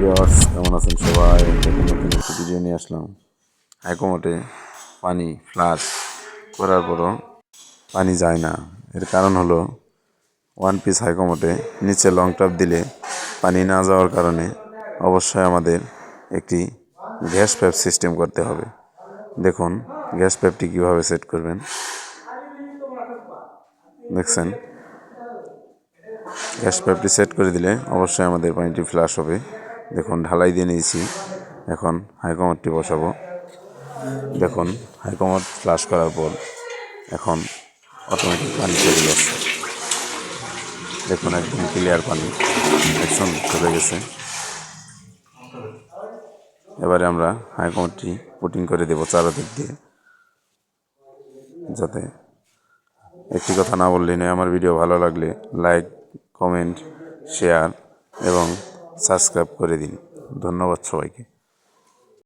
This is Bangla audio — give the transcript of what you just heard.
ভিউয়ার্স, কেমন আছেন সবাই? দেখুন, নতুন একটি ভিডিও নিয়ে আসলাম। হাইকোমোটে পানি ফ্লাশ করার পরও পানি যায় না। এর কারণ হলো ওয়ান পিস হাইকোমোটে নিচে লং টপ দিলে পানি না যাওয়ার কারণে অবশ্যই আমাদের একটি গ্যাস পাইপ সিস্টেম করতে হবে। দেখুন গ্যাস পাইপটি কীভাবে সেট করবেন, দেখছেন? গ্যাস পাইপটি সেট করে দিলে অবশ্যই আমাদের পানিটি ফ্লাশ হবে। দেখুন ঢালাই দিয়ে নিয়েছি, এখন হাইকোমোটটি বসাবো। দেখুন হাইকোমোট ফ্লাশ করার পর এখন অটোমেটিক পানি চলে যাচ্ছে। দেখুন একদম ক্লিয়ার পানি, দেখুন চলে গেছে। এবারে আমরা হাইকোমোটটি পুটিং করে দেবো চারদিক দিয়ে, যাতে একটি কথা না বললেই নয়, আমার ভিডিও ভালো লাগলে লাইক, কমেন্ট, শেয়ার এবং সাবস্ক্রাইব করে দিন। ধন্যবাদ সবাইকে।